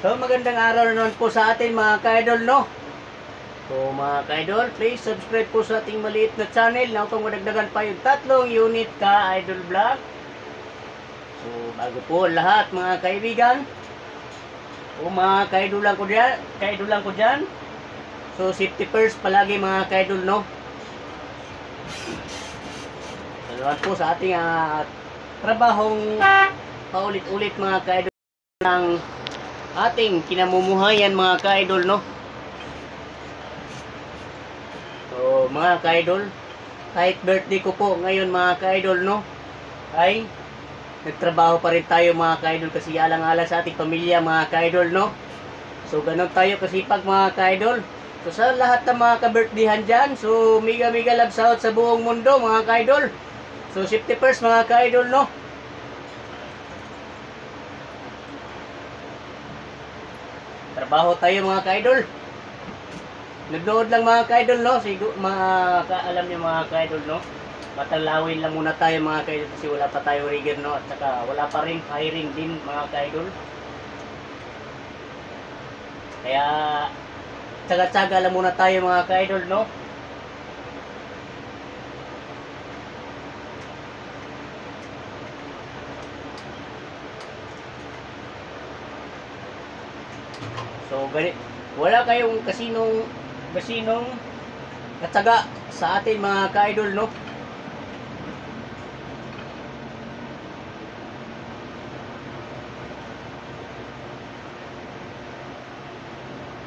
So magandang araw na naman po sa atin mga ka-idol, no? So mga ka-idol, please subscribe po sa ating maliit na channel na upang madagdagan pa yung 3 unit ka-idol vlog. So bago po lahat mga kaibigan, o mga ka-idolan ko dyan, so safety first palagi mga ka-idol, no? Salamat po sa ating trabahong paulit-ulit mga ka-idol ng ating kinamumuhayan mga ka-idol, no? So mga ka-idol, kahit birthday ko po ngayon mga ka-idol, no, ay nagtrabaho pa rin tayo mga ka-idol kasi alang-alang sa ating pamilya mga ka-idol, no? So ganun tayo kasipag mga ka-idol. So sa lahat ng mga ka-birthdayhan dyan, so mega love shout sa buong mundo mga ka-idol. So safety first mga ka-idol, no? Trabaho tayo mga ka-idol. Nagnood lang mga ka-idol, no? Alam niyo mga ka-idol, no? Matalawin lang muna tayo mga ka-idol kasi wala pa tayo rigger, no? At saka wala pa rin hiring din mga ka-idol. Kaya tsaga-tsaga lang muna tayo mga ka-idol, no? So, wala kayong kasinong katsaga sa atin mga ka-idol, no?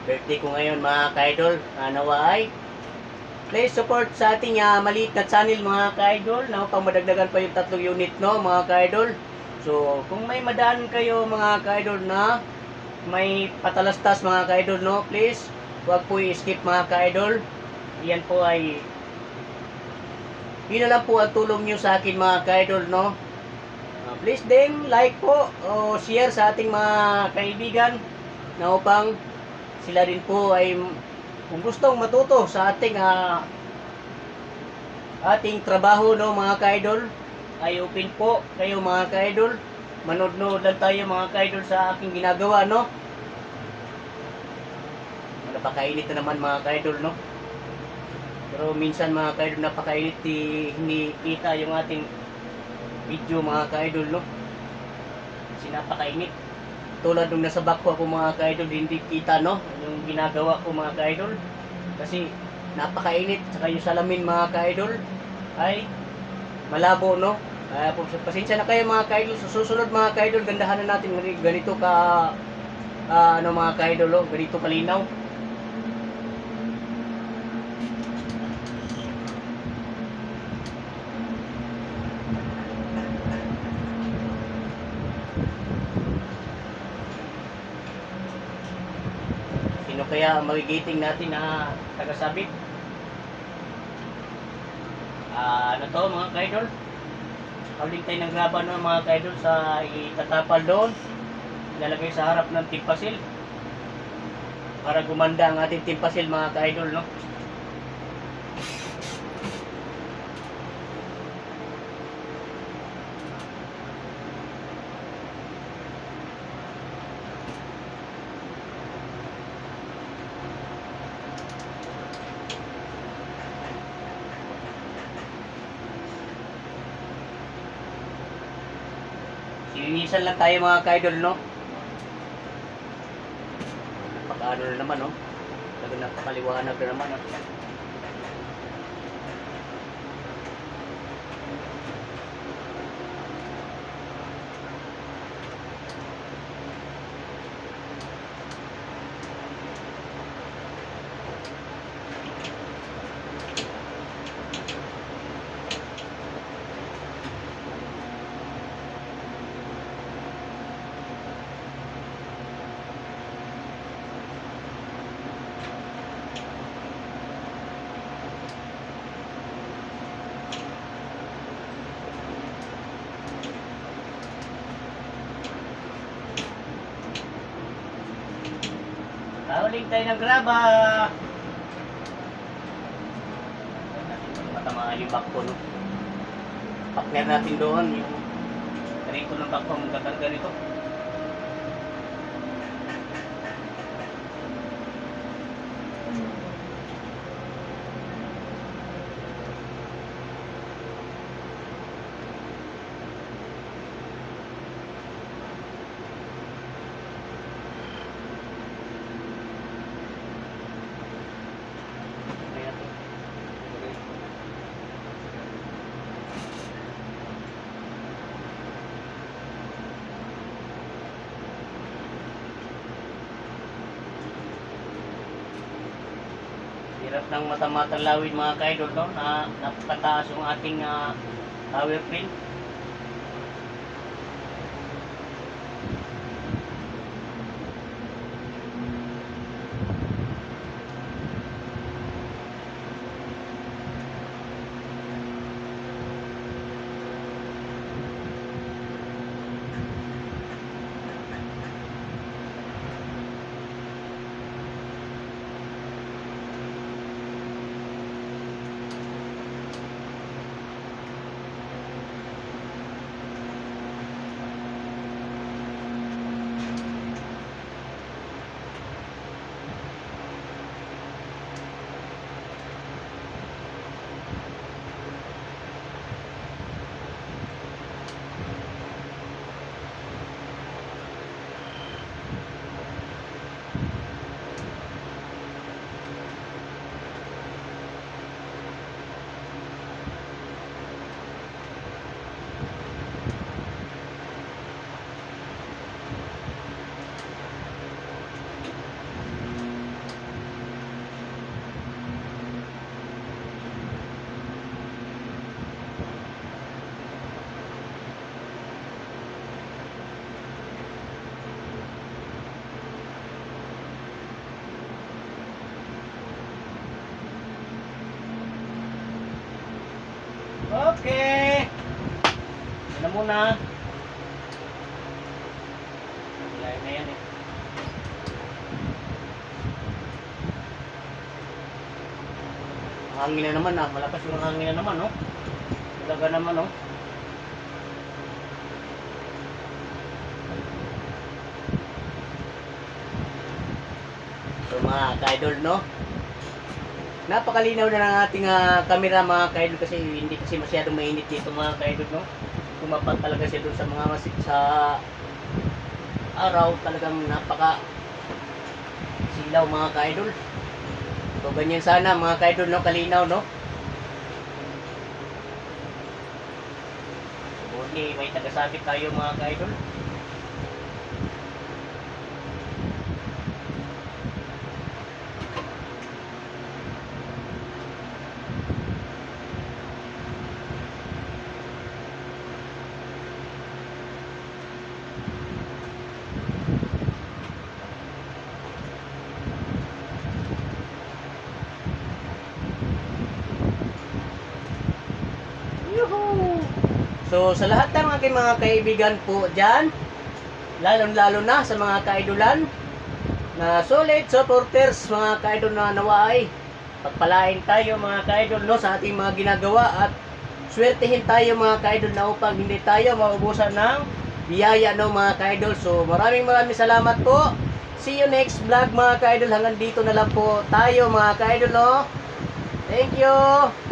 Birthday ko ngayon mga ka-idol. Nawa ay please support sa ating maliit na channel mga ka-idol na upang madagdagan pa yung 3 unit, no mga ka-idol. So, kung may madaan kayo mga ka-idol na may patalastas mga ka-idol, no, please huwag po i-skip mga ka-idol. Yan po ay yun na lang po ang tulong nyo sa akin mga ka-idol, no. Please din like po o share sa ating mga kaibigan na upang sila din po ay kung gustong matuto sa ating trabaho, no mga ka-idol, ay open po kayo mga ka-idol. Manood-nood lang tayo mga ka-idol sa aking ginagawa, no? Napakainit na naman mga ka-idol, no? Pero minsan mga ka-idol napakainit, hindi kita yung ating video mga ka-idol, no? Kasi napakainit. Tulad nung nasa bako ako mga ka-idol, hindi kita, no? Yung ginagawa ko mga ka-idol. Kasi napakainit. Saka yung salamin mga ka-idol ay malabo, no? Pasensya na kayo mga ka-idol. Susunod mga ka-idol, gandahan na natin ganito ka mga ka-idol, oh, ganito kalinaw. Sino kaya ang magigiting natin na taga-sabit? Ano to mga ka-idol? Kauling tayo ng graba, no, mga ka-idol, sa itatapal doon, ilalagay sa harap ng timpasil para gumanda ang ating timpasil mga ka-idol, no. Sininisan lang tayo mga ka-idol, no. Napakaano na naman, no. Napakaliwanag na naman, no. Kauling tayo ng graba. Matamaan yung back ko, no. Partner natin doon, yung ganito ng back ko, magkakarga nito. hirap ng mata-matang lawin mga ka-idol, no? Na napakataas yung ating tower crane. Okay. Yan na muna. Lain na yan eh. Hangin na naman malakas yung hangin na naman, no? Talaga naman, no? So mga ka-idol, no? Napakalinaw na ng ating camera mga ka-idol kasi hindi kasi masyadong mainit dito mga ka-idol, no? Tumapat talaga siya doon sa mga sa araw, talagang napaka silaw mga ka-idol. So ganyan sana mga ka-idol, no? Kalinaw, no? Buti may tagasabit tayo mga ka-idol. So sa lahat ng aking mga kaibigan po dyan, lalo na sa mga kaidolan na solid supporters, mga kaidol na nawaay, pagpalain tayo mga kaidol, no, sa ating mga ginagawa at swertehin tayo mga kaidol na upang hindi tayo maubusan ng biyaya, no, mga kaidol. So maraming salamat po. See you next vlog mga kaidol. Hanggang dito na lang po tayo mga kaidol, no. Thank you.